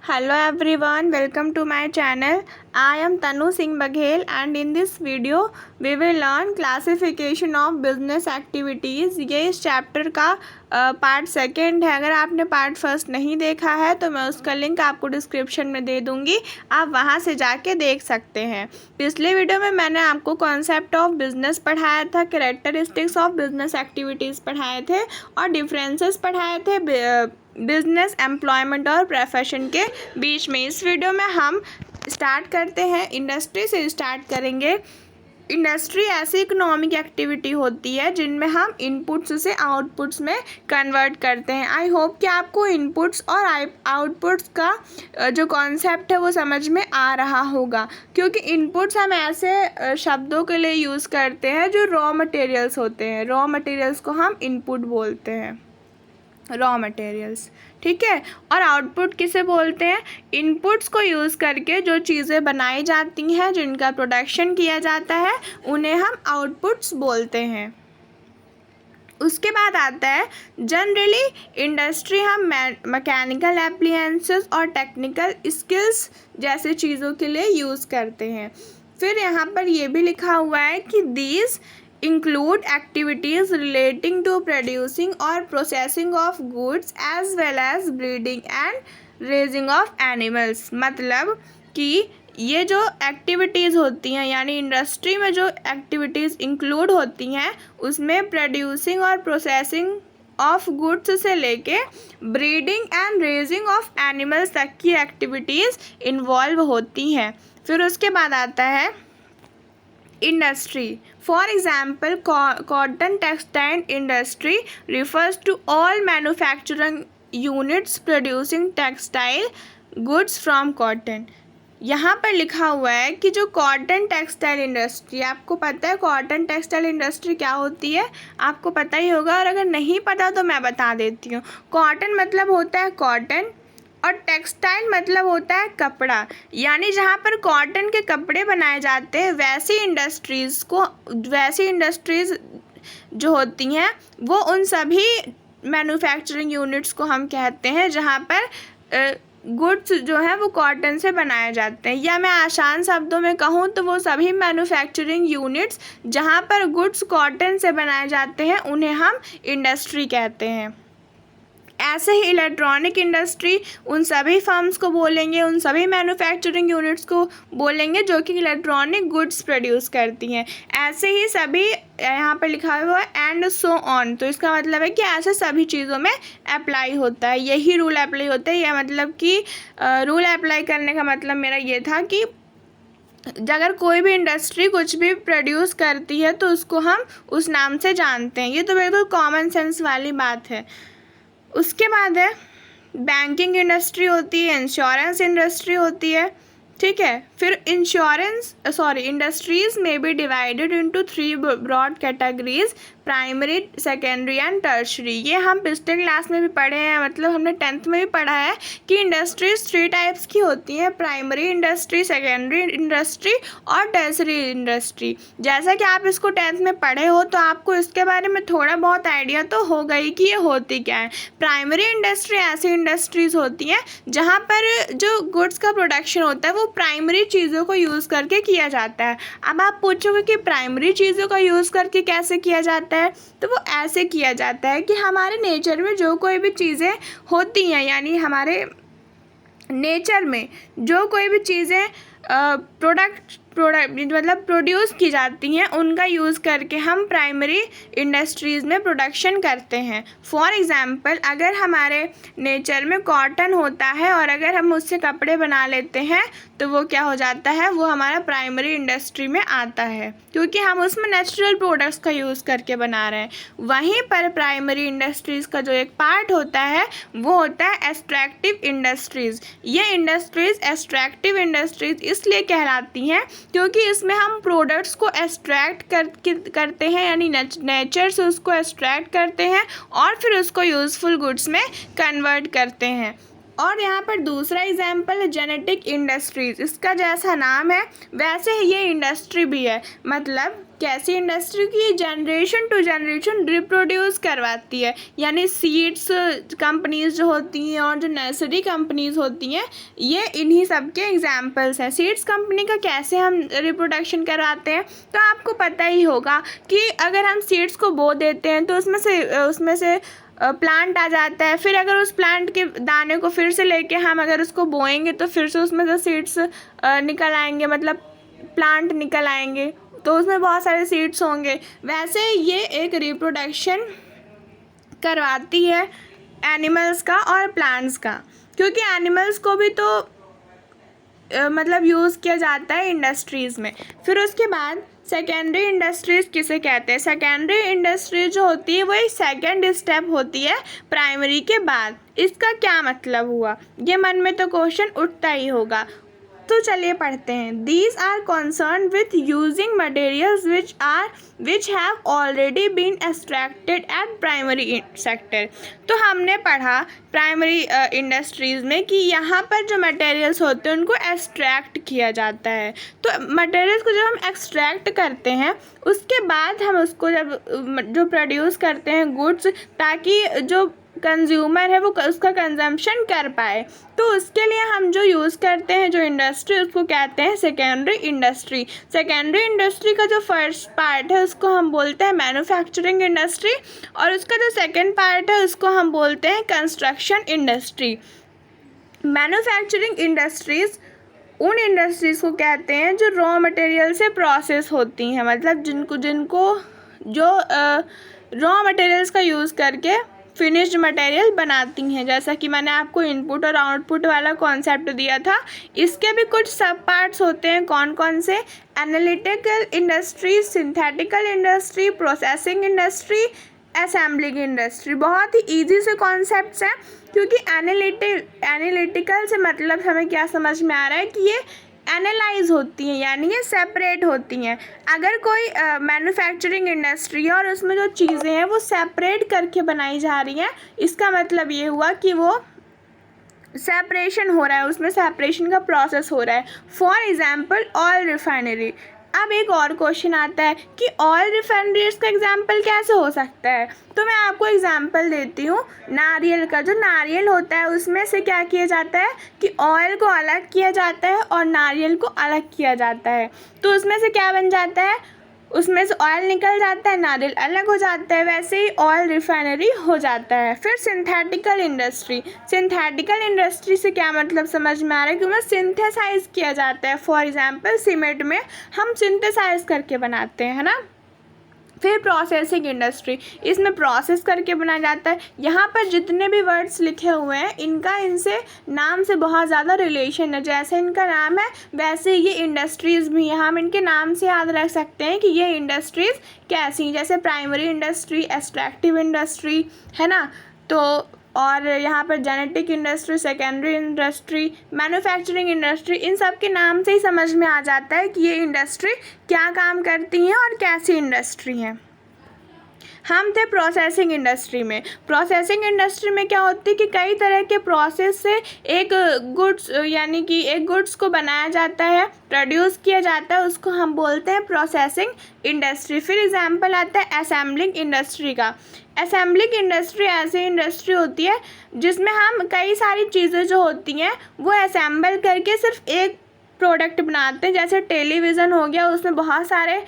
Hello everyone, welcome to my channel. I am Tanu Singh Baghel and in this video we will learn classification of business activities. ये इस chapter का part second है. अगर आपने part first नहीं देखा है तो मैं उसका लिंक आपको डिस्क्रिप्शन में दे दूँगी, आप वहाँ से जाके देख सकते हैं. पिछले वीडियो में मैंने आपको कॉन्सेप्ट ऑफ बिजनेस पढ़ाया था, कैरेक्टरिस्टिक्स ऑफ बिजनेस एक्टिविटीज़ पढ़ाए थे और डिफरेंसेस पढ़ाए थे बिजनेस एम्प्लॉयमेंट और प्रोफेशन के बीच में. इस वीडियो में हम स्टार्ट करते हैं, इंडस्ट्री से स्टार्ट करेंगे. इंडस्ट्री ऐसी इकोनॉमिक एक्टिविटी होती है जिनमें हम इनपुट्स से आउटपुट्स में कन्वर्ट करते हैं. आई होप कि आपको इनपुट्स और आउटपुट्स का जो कॉन्सेप्ट है वो समझ में आ रहा होगा, क्योंकि इनपुट्स हम ऐसे शब्दों के लिए यूज़ करते हैं जो रॉ मटेरियल्स होते हैं. रॉ मटेरियल्स को हम इनपुट बोलते हैं, रॉ मटेरियल्स, ठीक है. और आउटपुट किसे बोलते हैं? इनपुट्स को यूज़ करके जो चीज़ें बनाई जाती हैं, जिनका प्रोडक्शन किया जाता है, उन्हें हम आउटपुट्स बोलते हैं. उसके बाद आता है जनरली इंडस्ट्री हम मैकेनिकल एप्लायंसेस और टेक्निकल स्किल्स जैसे चीज़ों के लिए यूज़ करते हैं. फिर यहाँ पर ये भी लिखा हुआ है कि these include activities relating to producing or processing of goods as well as breeding and raising of animals. मतलब कि ये जो एक्टिविटीज़ होती हैं, यानी इंडस्ट्री में जो एक्टिविटीज़ इंक्लूड होती हैं, उसमें प्रोड्यूसिंग और प्रोसेसिंग ऑफ गुड्स से लेके breeding and raising of animals तक की एक्टिविटीज़ इन्वॉल्व होती हैं. फिर उसके बाद आता है industry. For example, cotton textile industry refers to all manufacturing units producing textile goods from cotton. यहाँ पर लिखा हुआ है कि जो कॉटन टेक्सटाइल इंडस्ट्री, आपको पता है कॉटन टेक्सटाइल इंडस्ट्री क्या होती है? आपको पता ही होगा, और अगर नहीं पता तो मैं बता देती हूँ. कॉटन मतलब होता है कॉटन और टेक्सटाइल मतलब होता है कपड़ा. यानी जहाँ पर कॉटन के कपड़े बनाए जाते हैं, वैसी इंडस्ट्रीज़ जो होती हैं वो उन सभी मैन्युफैक्चरिंग यूनिट्स को हम कहते हैं जहाँ पर गुड्स जो है वो कॉटन से बनाए जाते हैं. या मैं आसान शब्दों में कहूँ तो वो सभी मैन्युफैक्चरिंग यूनिट्स जहाँ पर गुड्स कॉटन से बनाए जाते हैं उन्हें हम इंडस्ट्री कहते हैं. ऐसे ही इलेक्ट्रॉनिक इंडस्ट्री उन सभी फर्म्स को बोलेंगे, उन सभी मैन्युफैक्चरिंग यूनिट्स को बोलेंगे जो कि इलेक्ट्रॉनिक गुड्स प्रोड्यूस करती हैं. ऐसे ही सभी यहाँ पर लिखा हुआ है एंड सो ऑन. तो इसका मतलब है कि ऐसे सभी चीज़ों में अप्लाई होता है, यही रूल अप्लाई होता है. यह मतलब कि रूल अप्लाई करने का मतलब मेरा ये था कि अगर कोई भी इंडस्ट्री कुछ भी प्रोड्यूस करती है तो उसको हम उस नाम से जानते हैं. ये तो बिल्कुल कॉमन सेंस वाली बात है. उसके बाद है बैंकिंग इंडस्ट्री होती है, इंश्योरेंस इंडस्ट्री होती है, ठीक है. फिर इंडस्ट्रीज़ में be divided into 3 broad categories, primary, secondary and tertiary. ये हम पिछले क्लास में भी पढ़े हैं, मतलब हमने 10th में भी पढ़ा है कि इंडस्ट्रीज़ 3 टाइप्स की होती हैं, प्राइमरी इंडस्ट्री, सेकेंडरी इंडस्ट्री और टर्शरी इंडस्ट्री. जैसा कि आप इसको 10th में पढ़े हो तो आपको इसके बारे में थोड़ा बहुत आइडिया तो होगा ही कि ये होती क्या है. प्राइमरी इंडस्ट्री ऐसी इंडस्ट्रीज़ होती हैं जहाँ पर जो गुड्स का प्रोडक्शन होता है वो प्राइमरी चीज़ों को यूज़ करके किया जाता है. अब आप पूछोगे कि प्राइमरी चीज़ों का यूज़ करके कैसे किया जाता है, तो वो ऐसे किया जाता है कि हमारे नेचर में जो कोई भी चीज़ें होती हैं, यानी हमारे नेचर में जो कोई भी चीज़ें प्रोडक्ट मतलब प्रोड्यूस की जाती हैं, उनका यूज़ करके हम प्राइमरी इंडस्ट्रीज़ में प्रोडक्शन करते हैं. फॉर एग्ज़ाम्पल, अगर हमारे नेचर में कॉटन होता है और अगर हम उससे कपड़े बना लेते हैं तो वो क्या हो जाता है, वो हमारा प्राइमरी इंडस्ट्री में आता है, क्योंकि हम उसमें नेचुरल प्रोडक्ट्स का यूज़ करके बना रहे हैं. वहीं पर प्राइमरी इंडस्ट्रीज़ का जो एक पार्ट होता है वो होता है एक्सट्रैक्टिव इंडस्ट्रीज़. ये इंडस्ट्रीज़ एक्सट्रैक्टिव इंडस्ट्रीज़ इसलिए कहलाती हैं क्योंकि इसमें हम प्रोडक्ट्स को एक्सट्रैक्ट करते हैं, यानी नेचर से उसको एक्सट्रैक्ट करते हैं और फिर उसको यूज़फुल गुड्स में कन्वर्ट करते हैं. और यहाँ पर दूसरा एग्जाम्पल है जेनेटिक इंडस्ट्रीज। इसका जैसा नाम है वैसे ही ये इंडस्ट्री भी है। मतलब कैसी इंडस्ट्री की जनरेशन टू जनरेशन रिप्रोड्यूस करवाती है, यानी सीड्स कंपनीज जो होती हैं और जो नर्सरी कंपनीज होती हैं ये इन्हीं सब के एग्जाम्पल्स हैं। सीड्स कंपनी का कैसे हम रिप्रोडक्शन करवाते हैं, तो आपको पता ही होगा कि अगर हम सीड्स को बो देते हैं तो उसमें से प्लांट आ जाता है। फिर अगर उस प्लांट के दाने को फिर से लेके हम अगर उसको बोएंगे तो फिर से उसमें से सीड्स निकल आएंगे, मतलब प्लांट निकल आएंगे, तो उसमें बहुत सारे सीड्स होंगे। वैसे ये एक रिप्रोडक्शन करवाती है एनिमल्स का और प्लांट्स का, क्योंकि एनिमल्स को भी तो मतलब यूज़ किया जाता है इंडस्ट्रीज़ में। फिर उसके बाद सेकेंडरी इंडस्ट्रीज़ किसे कहते हैं? सेकेंडरी इंडस्ट्रीज जो होती है वो एक सेकेंड स्टेप होती है प्राइमरी के बाद। इसका क्या मतलब हुआ, ये मन में तो क्वेश्चन उठता ही होगा। तो चलिए पढ़ते हैं। These are concern with using materials which have already been extracted at primary sector. तो हमने पढ़ा प्राइमरी इंडस्ट्रीज़ में कि यहाँ पर जो मटेरियल्स होते हैं उनको एक्सट्रैक्ट किया जाता है। तो मटेरियल्स को जब हम एक्सट्रैक्ट करते हैं उसके बाद हम उसको जो प्रोड्यूस करते हैं गुड्स, ताकि जो कंज्यूमर है वो उसका कंजम्पशन कर पाए, तो उसके लिए हम जो यूज़ करते हैं जो इंडस्ट्री उसको कहते हैं सेकेंडरी इंडस्ट्री। सेकेंडरी इंडस्ट्री का जो फर्स्ट पार्ट है उसको हम बोलते हैं मैन्युफैक्चरिंग इंडस्ट्री, और उसका जो सेकेंड पार्ट है उसको हम बोलते हैं कंस्ट्रक्शन इंडस्ट्री। मैन्युफैक्चरिंग इंडस्ट्रीज़ उन इंडस्ट्रीज़ को कहते हैं जो रॉ मटेरियल से प्रोसेस होती हैं, मतलब जिनको जो रॉ मटेरियल्स का यूज़ करके फिनिश्ड मटेरियल बनाती हैं। जैसा कि मैंने आपको इनपुट और आउटपुट वाला कॉन्सेप्ट दिया था, इसके भी कुछ सब पार्ट्स होते हैं। कौन कौन से? Analytical industry, synthetical industry, processing industry, assembling industry. बहुत ही ईजी से कॉन्सेप्ट्स हैं, क्योंकि एनालिटिकल से मतलब हमें क्या समझ में आ रहा है कि ये एनालाइज होती हैं, यानी ये सेपरेट होती हैं। अगर कोई मैन्युफैक्चरिंग इंडस्ट्री है और उसमें जो चीज़ें हैं वो सेपरेट करके बनाई जा रही हैं, इसका मतलब ये हुआ कि वो सेपरेशन हो रहा है, उसमें सेपरेशन का प्रोसेस हो रहा है। For example oil refinery. अब एक और क्वेश्चन आता है कि ऑयल रिफाइनरीज का एग्जांपल कैसे हो सकता है, तो मैं आपको एग्जांपल देती हूँ नारियल का। जो नारियल होता है उसमें से क्या किया जाता है कि ऑयल को अलग किया जाता है और नारियल को अलग किया जाता है, तो उसमें से क्या बन जाता है, उसमें से ऑयल निकल जाता है, नारियल अलग हो जाता है, वैसे ही ऑयल रिफाइनरी हो जाता है। फिर सिंथेटिकल इंडस्ट्री। सिंथेटिकल इंडस्ट्री से क्या मतलब समझ में आ रहा है कि उसमें सिंथेसाइज किया जाता है। फॉर एग्जांपल सीमेंट में हम सिंथेसाइज करके बनाते हैं, है ना। फिर प्रोसेसिंग इंडस्ट्री, इसमें प्रोसेस करके बनाया जाता है। यहाँ पर जितने भी वर्ड्स लिखे हुए हैं इनका इनसे नाम से बहुत ज़्यादा रिलेशन है। जैसे इनका नाम है वैसे ये इंडस्ट्रीज़ भी हैं, हम इनके नाम से याद रख सकते हैं कि ये इंडस्ट्रीज़ कैसी, जैसे प्राइमरी इंडस्ट्री, एक्सट्रैक्टिव इंडस्ट्री, है ना। तो और यहाँ पर genetic industry, secondary industry, manufacturing industry, इन सब के नाम से ही समझ में आ जाता है कि ये इंडस्ट्री क्या काम करती हैं और कैसी इंडस्ट्री हैं। हम थे प्रोसेसिंग इंडस्ट्री में। प्रोसेसिंग इंडस्ट्री में क्या होती है कि कई तरह के प्रोसेस से एक गुड्स, यानी कि एक गुड्स को बनाया जाता है, प्रोड्यूस किया जाता है, उसको हम बोलते हैं प्रोसेसिंग इंडस्ट्री। फिर एग्जांपल आता है असेंबलिंग इंडस्ट्री का। असेंबलिंग इंडस्ट्री ऐसी इंडस्ट्री होती है जिसमें हम कई सारी चीज़ें जो होती हैं वो असेंबल करके सिर्फ एक प्रोडक्ट बनाते हैं। जैसे टेलीविज़न हो गया, उसमें बहुत सारे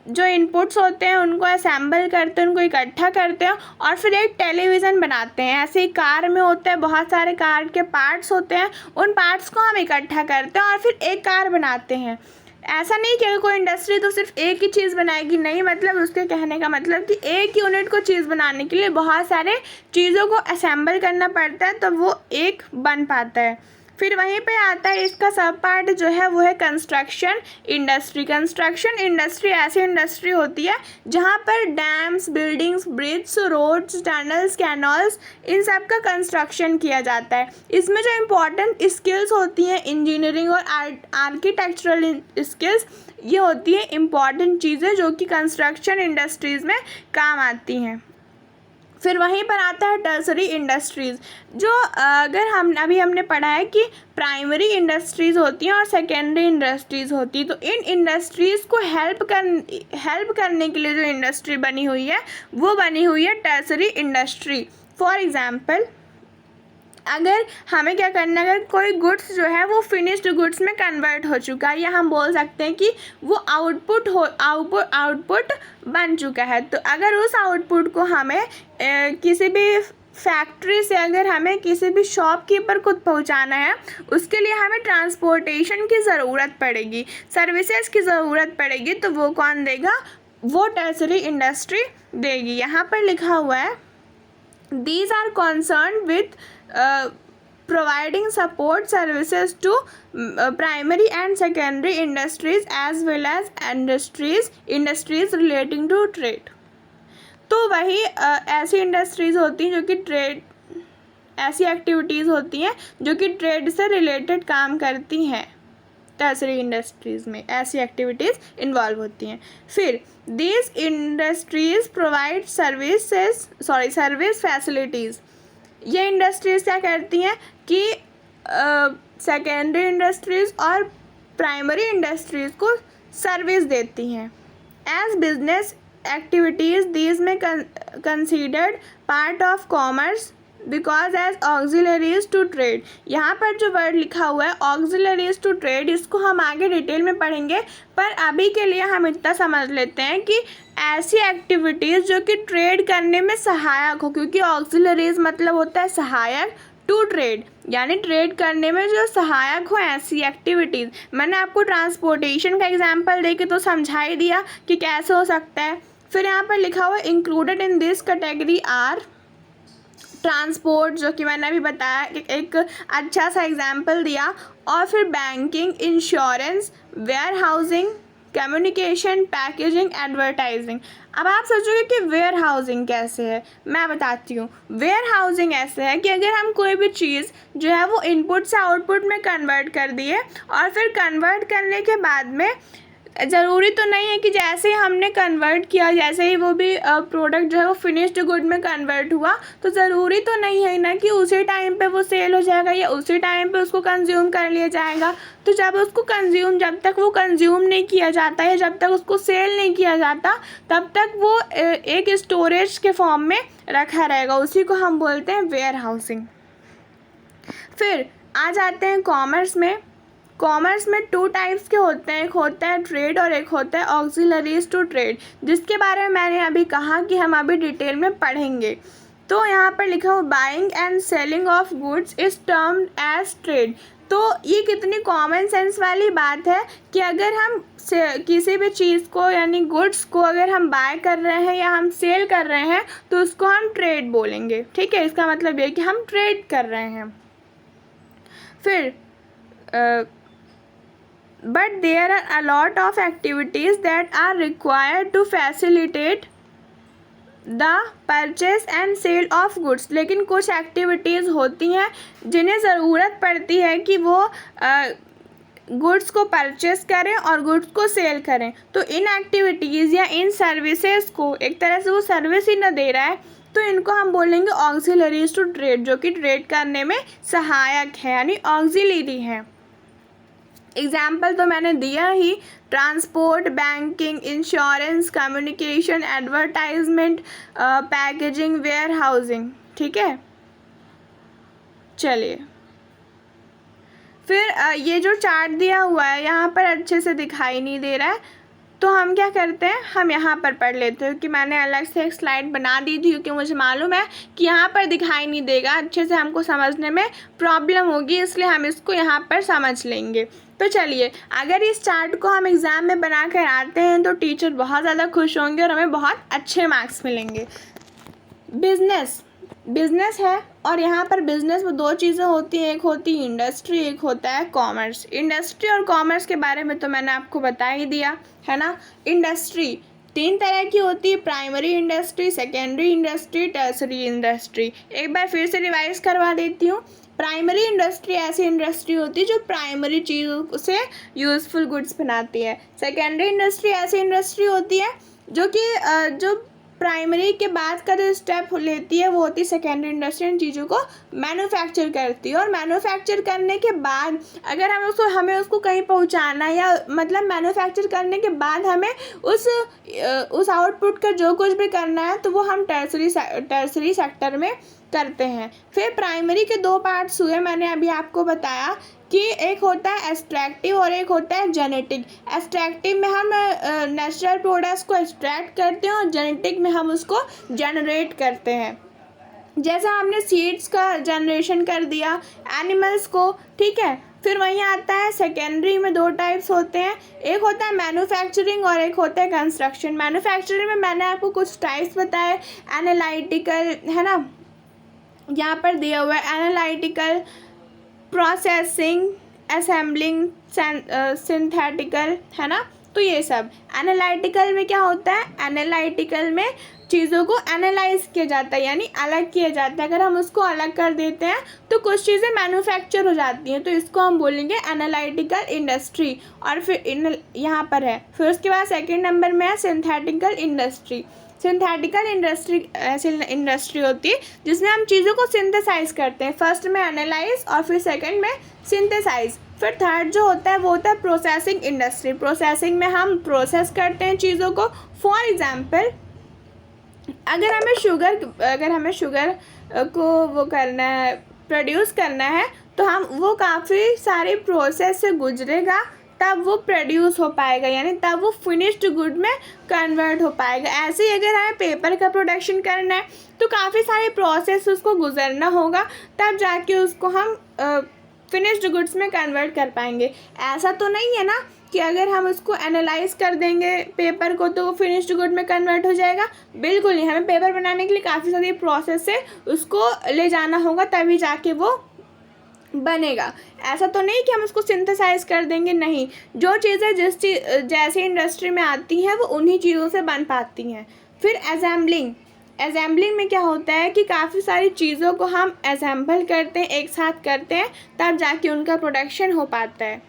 जो इनपुट्स होते हैं उनको असेंबल करते हैं, उनको इकट्ठा करते हैं और फिर एक टेलीविज़न बनाते हैं। ऐसे ही कार में होता है, बहुत सारे कार के पार्ट्स होते हैं, उन पार्ट्स को हम इकट्ठा करते हैं और फिर एक कार बनाते हैं। ऐसा नहीं कि कोई इंडस्ट्री तो सिर्फ एक ही चीज़ बनाएगी, नहीं, मतलब उसके कहने का मतलब कि एक यूनिट को चीज़ बनाने के लिए बहुत सारे चीज़ों को असेंबल करना पड़ता है, तो वो एक बन पाता है। फिर वहीं पे आता है इसका सब पार्ट जो है वो है कंस्ट्रक्शन इंडस्ट्री। कंस्ट्रक्शन इंडस्ट्री ऐसी इंडस्ट्री होती है जहाँ पर dams, buildings, bridge, roads, tunnels, canals, इन सब का कंस्ट्रक्शन किया जाता है। इसमें जो इम्पोर्टेंट स्किल्स होती हैं इंजीनियरिंग और आर्किटेक्चरल स्किल्स, ये होती हैं इम्पॉर्टेंट चीज़ें जो कि कंस्ट्रक्शन इंडस्ट्रीज़ में काम आती हैं। फिर वहीं पर आता है टर्सरी इंडस्ट्रीज़, जो अगर हमने पढ़ा है कि प्राइमरी इंडस्ट्रीज़ होती हैं और सेकेंडरी इंडस्ट्रीज़ होती है, तो इन इंडस्ट्रीज़ को हेल्प करने के लिए जो इंडस्ट्री बनी हुई है वो बनी हुई है टर्सरी इंडस्ट्री। फॉर एग्ज़ाम्पल, अगर हमें क्या करना है, अगर कोई गुड्स जो है वो फिनिश्ड गुड्स में कन्वर्ट हो चुका है, या हम बोल सकते हैं कि वो आउटपुट बन चुका है, तो अगर उस आउटपुट को हमें किसी भी फैक्ट्री से अगर हमें किसी भी शॉपकीपर को पहुंचाना है, उसके लिए हमें ट्रांसपोर्टेशन की ज़रूरत पड़ेगी, सर्विसेज की ज़रूरत पड़ेगी, तो वो कौन देगा, वो टर्सरी इंडस्ट्री देगी। यहाँ पर लिखा हुआ है these are concerned with providing support services to primary and secondary industries as well as industries relating to trade। तो वही ऐसी इंडस्ट्रीज़ होती हैं जो कि ट्रेड, ऐसी एक्टिविटीज़ होती हैं जो कि ट्रेड से रिलेटेड काम करती हैं, टर्सरी इंडस्ट्रीज़ में ऐसी एक्टिविटीज़ इन्वॉल्व होती हैं। फिर these industries provide service facilities, ये इंडस्ट्रीज़ क्या करती हैं कि सेकेंडरी इंडस्ट्रीज़ और प्राइमरी इंडस्ट्रीज़ को सर्विस देती हैं। एज बिजनेस एक्टिविटीज़ दीज में considered part of commerce because as auxiliaries to trade. यहाँ पर जो वर्ड लिखा हुआ है ऑक्सिलरीज टू ट्रेड, इसको हम आगे डिटेल में पढ़ेंगे, पर अभी के लिए हम इतना समझ लेते हैं कि ऐसी एक्टिविटीज़ जो कि ट्रेड करने में सहायक हो, क्योंकि ऑक्सिलरीज मतलब होता है सहायक, टू ट्रेड यानी ट्रेड करने में जो सहायक हो ऐसी एक्टिविटीज़। मैंने आपको ट्रांसपोर्टेशन का एग्जाम्पल दे के तो समझा ही दिया कि कैसे हो सकता है। फिर यहाँ पर लिखा हुआ included in this category are transport, जो कि मैंने अभी बताया, एक अच्छा सा एग्जाम्पल दिया, और फिर banking, insurance, warehousing, communication, packaging, advertising. अब आप सोचोगे कि वेयर हाउसिंग कैसे है, मैं बताती हूँ। वेयर हाउसिंग ऐसे है कि अगर हम कोई भी चीज़ जो है वो इनपुट से आउटपुट में कन्वर्ट कर दिए, और फिर कन्वर्ट करने के बाद में ज़रूरी तो नहीं है कि जैसे ही हमने कन्वर्ट किया, जैसे ही वो भी प्रोडक्ट जो है वो फिनिश्ड गुड में कन्वर्ट हुआ, तो ज़रूरी तो नहीं है ना कि उसी टाइम पे वो सेल हो जाएगा या उसी टाइम पे उसको कंज्यूम कर लिया जाएगा। तो जब तक वो कंज्यूम नहीं किया जाता है, जब तक उसको सेल नहीं किया जाता, तब तक वो एक स्टोरेज के फॉर्म में रखा रहेगा, उसी को हम बोलते हैं वेयर हाउसिंग। फिर आ जाते हैं कॉमर्स में। कॉमर्स में 2 टाइप्स के होते हैं, एक होता है ट्रेड और एक होता है ऑक्सिलरीज टू ट्रेड, जिसके बारे में मैंने अभी कहा कि हम अभी डिटेल में पढ़ेंगे। तो यहाँ पर लिखा हुआ buying and selling of goods is termed as trade. तो ये कितनी कॉमन सेंस वाली बात है कि अगर हम किसी भी चीज़ को यानी गुड्स को अगर हम बाय कर रहे हैं या हम सेल कर रहे हैं तो उसको हम ट्रेड बोलेंगे, ठीक है। इसका मतलब ये कि हम ट्रेड कर रहे हैं। फिर but there are a lot of activities that are required to facilitate the purchase and sale of goods। लेकिन कुछ एक्टिविटीज़ होती हैं जिन्हें ज़रूरत पड़ती है कि वो गुड्स को परचेस करें और गुड्स को सेल करें। तो इन एक्टिविटीज़ या इन सर्विसेज को, एक तरह से वो सर्विस ही न दे रहा है, तो इनको हम बोलेंगे ऑक्सिलरीज टू ट्रेड, जो कि ट्रेड करने में सहायक है यानी ऑक्सिलरी है। एग्जाम्पल तो मैंने दिया ही, transport, banking, insurance, communication, advertisement, packaging, warehousing, ठीक है। चलिए, फिर ये जो चार्ट दिया हुआ है यहाँ पर अच्छे से दिखाई नहीं दे रहा है, तो हम क्या करते हैं, हम यहाँ पर पढ़ लेते हैं कि मैंने अलग से एक स्लाइड बना दी थी, क्योंकि मुझे मालूम है कि यहाँ पर दिखाई नहीं देगा, अच्छे से हमको समझने में प्रॉब्लम होगी, इसलिए हम इसको यहाँ पर समझ लेंगे। तो चलिए, अगर इस चार्ट को हम एग्ज़ाम में बना कर आते हैं तो टीचर बहुत ज़्यादा खुश होंगे और हमें बहुत अच्छे मार्क्स मिलेंगे। बिजनेस है, और यहाँ पर बिजनेस में 2 चीज़ें होती हैं, एक होती है इंडस्ट्री, एक होता है कॉमर्स। इंडस्ट्री और कॉमर्स के बारे में तो मैंने आपको बता ही दिया है ना। इंडस्ट्री 3 तरह की होती है, primary industry, secondary industry, tertiary industry. एक बार फिर से रिवाइज करवा देती हूँ। प्राइमरी इंडस्ट्री ऐसी इंडस्ट्री होती है जो प्राइमरी चीज़ों से यूज़फुल गुड्स बनाती है। सेकेंडरी इंडस्ट्री ऐसी इंडस्ट्री होती है जो प्राइमरी के बाद का जो स्टेप लेती है वो होती है सेकेंडरी इंडस्ट्री, इन चीज़ों को मैन्युफैक्चर करती है। और मैन्युफैक्चर करने के बाद अगर हमें उसको कहीं पहुंचाना, या मतलब मैन्युफैक्चर करने के बाद हमें उस आउटपुट का जो कुछ भी करना है तो वो हम टर्सरी सेक्टर में करते हैं। फिर प्राइमरी के दो पार्ट्स हुए, मैंने अभी आपको बताया कि एक होता है एक्सट्रैक्टिव और एक होता है जेनेटिक। एक्सट्रैक्टिव में हम नेचुरल प्रोडक्ट्स को एक्सट्रैक्ट करते हैं और जेनेटिक में हम उसको जनरेट करते हैं। जैसा हमने सीड्स का जनरेशन कर दिया एनिमल्स को, ठीक है। फिर वहीं आता है सेकेंडरी में दो टाइप्स होते हैं, एक होता है मैन्युफैक्चरिंग और एक होता है कंस्ट्रक्शन। मैन्युफैक्चरिंग में मैंने आपको कुछ टाइप्स बताए, एनालिटिकल, है ना, यहाँ पर दिया हुआ है एनालिटिकल, प्रोसेसिंग, असेंबलिंग, सिंथेटिकल, है ना। तो ये सब एनालिटिकल में क्या होता है, एनालिटिकल में चीज़ों को एनालाइज किया जाता है, यानी अलग किया जाता है। अगर हम उसको अलग कर देते हैं तो कुछ चीज़ें मैन्युफैक्चर हो जाती हैं, तो इसको हम बोलेंगे एनालिटिकल इंडस्ट्री। और फिर यहाँ पर है, फिर उसके बाद सेकंड नंबर में है सिंथेटिकल इंडस्ट्री। सिंथेटिकल इंडस्ट्री ऐसी इंडस्ट्री होती है जिसमें हम चीज़ों को सिंथेसाइज करते हैं, फर्स्ट में एनालाइज और फिर सेकंड में सिंथेसाइज। फिर थर्ड जो होता है वो होता है प्रोसेसिंग इंडस्ट्री। प्रोसेसिंग में हम प्रोसेस करते हैं चीज़ों को। फॉर एग्जांपल अगर हमें शुगर को वो करना है, प्रोड्यूस करना है, तो हम वो काफ़ी सारे प्रोसेस से गुजरेगा तब वो प्रोड्यूस हो पाएगा, यानी तब वो फिनिश्ड गुड में कन्वर्ट हो पाएगा। ऐसे ही अगर हमें पेपर का प्रोडक्शन करना है तो काफ़ी सारे प्रोसेस उसको गुजरना होगा, तब जाके उसको हम फिनिश्ड गुड्स में कन्वर्ट कर पाएंगे। ऐसा तो नहीं है ना कि अगर हम उसको एनालाइज कर देंगे पेपर को तो वो फिनिश्ड गुड में कन्वर्ट हो जाएगा, बिल्कुल नहीं। हमें पेपर बनाने के लिए काफ़ी सारी प्रोसेस से उसको ले जाना होगा तभी जाके वो बनेगा। ऐसा तो नहीं कि हम उसको सिंथेसाइज कर देंगे, नहीं। जो चीज़ें जैसी इंडस्ट्री में आती हैं वो उन्हीं चीज़ों से बन पाती हैं। फिर असेंबलिंग में क्या होता है कि काफ़ी सारी चीज़ों को हम असेंबल करते हैं, एक साथ करते हैं, तब जाके उनका प्रोडक्शन हो पाता है,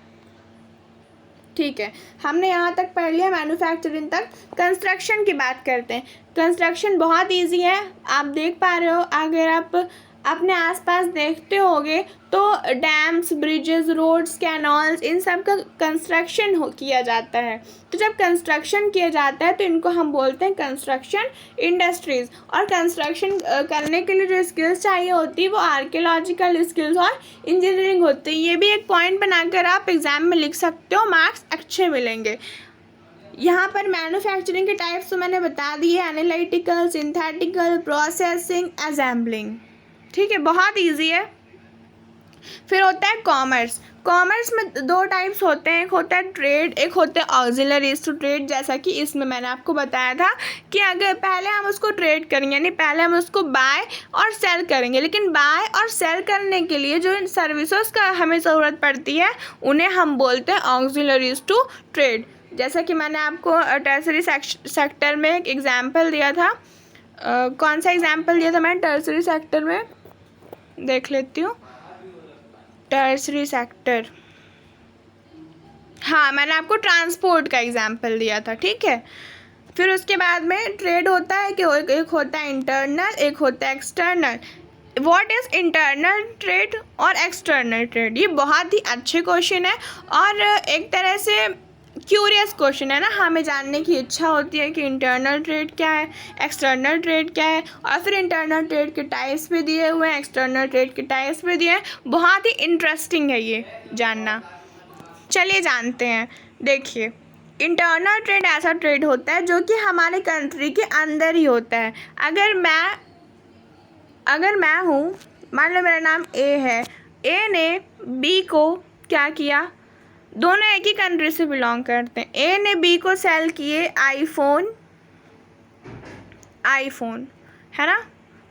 ठीक है। हमने यहाँ तक पढ़ लिया मैन्युफैक्चरिंग तक। कंस्ट्रक्शन की बात करते हैं। कंस्ट्रक्शन बहुत इजी है, आप देख पा रहे हो। अगर आप अपने आसपास देखते होगे तो डैम्स, ब्रिजेस, रोड्स, कैनॉल्स, इन सब का कंस्ट्रक्शन किया जाता है। तो जब कंस्ट्रक्शन किया जाता है तो इनको हम बोलते हैं कंस्ट्रक्शन इंडस्ट्रीज़। और कंस्ट्रक्शन करने के लिए जो स्किल्स चाहिए होती है वो आर्कियोलॉजिकल स्किल्स और इंजीनियरिंग होती है। ये भी एक पॉइंट बनाकर आप एग्ज़ाम में लिख सकते हो, मार्क्स अच्छे मिलेंगे। यहाँ पर मैन्युफैक्चरिंग के टाइप्स तो मैंने बता दिए, एनालिटिकल, सिंथेटिकल, प्रोसेसिंग, असेंबलिंग, ठीक है, बहुत इजी है। फिर होता है कॉमर्स। कॉमर्स में दो टाइप्स होते हैं, एक होता है ट्रेड, एक होता है ऑक्सिलरीज टू ट्रेड। जैसा कि इसमें मैंने आपको बताया था कि अगर पहले हम उसको ट्रेड करेंगे, यानी पहले हम उसको बाय और सेल करेंगे, लेकिन बाय और सेल करने के लिए जो सर्विसेज का हमें ज़रूरत पड़ती है उन्हें हम बोलते हैं ऑक्सिलरीज टू ट्रेड। जैसा कि मैंने आपको टर्सरी सेक्टर में एक एग्जाम्पल दिया था। कौन सा एग्जाम्पल दिया था मैंने टर्सरी सेक्टर में, देख लेती हूँ। टर्सरी सेक्टर, हाँ, मैंने आपको ट्रांसपोर्ट का एग्जाम्पल दिया था, ठीक है। फिर उसके बाद में ट्रेड होता है कि एक होता है इंटरनल, एक होता है external. What is internal trade और एक्सटर्नल ट्रेड? ये बहुत ही अच्छे क्वेश्चन है और एक तरह से क्यूरियस क्वेश्चन है ना, हमें जानने की इच्छा होती है कि इंटरनल ट्रेड क्या है, एक्सटर्नल ट्रेड क्या है। और फिर इंटरनल ट्रेड के टाइप्स भी दिए हुए हैं, एक्सटर्नल ट्रेड के टाइप्स भी दिए हैं। बहुत ही इंटरेस्टिंग है ये जानना। चलिए जानते हैं। देखिए, इंटरनल ट्रेड ऐसा ट्रेड होता है जो कि हमारे कंट्री के अंदर ही होता है। अगर मैं हूँ, मान लो मेरा नाम ए है, ए ने बी को क्या किया, दोनों एक ही कंट्री से बिलोंग करते हैं। ए ने बी को सेल किए आईफोन, है ना,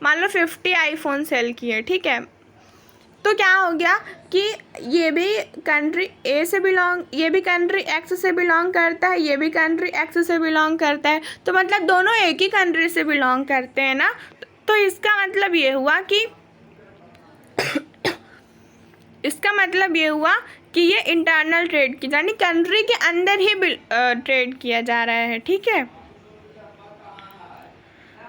मान लो 50 आईफोन सेल किए, ठीक है। तो क्या हो गया कि ये भी कंट्री ए से बिलोंग, ये भी कंट्री एक्स से बिलोंग करता है, ये भी कंट्री एक्स से बिलोंग करता है, तो मतलब दोनों एक ही कंट्री से बिलोंग करते हैं ना। तो इसका मतलब ये हुआ कि ये इंटरनल ट्रेड की, यानी कंट्री के अंदर ही ट्रेड किया जा रहा है, ठीक है।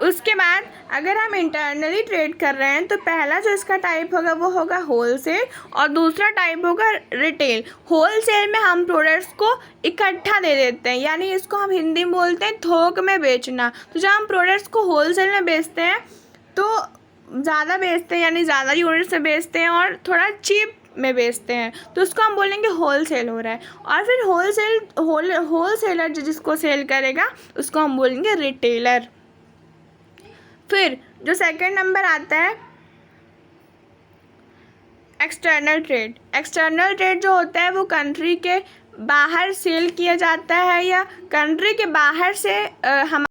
उसके बाद अगर हम इंटरनली ट्रेड कर रहे हैं तो पहला जो इसका टाइप होगा वो होगा होलसेल और दूसरा टाइप होगा रिटेल। होलसेल में हम प्रोडक्ट्स को इकट्ठा दे देते हैं, यानी इसको हम हिंदी में बोलते हैं थोक में बेचना। तो जब हम प्रोडक्ट्स को होलसेल में बेचते हैं तो ज़्यादा बेचते हैं, यानी ज़्यादा यूनिट से बेचते हैं और थोड़ा चीप में बेचते हैं, तो उसको हम बोलेंगे होलसेल हो रहा है। और फिर होलसेलर जिसको सेल करेगा उसको हम बोलेंगे रिटेलर। फिर जो सेकंड नंबर आता है एक्सटर्नल ट्रेड। एक्सटर्नल ट्रेड जो होता है वो कंट्री के बाहर सेल किया जाता है या कंट्री के बाहर से हम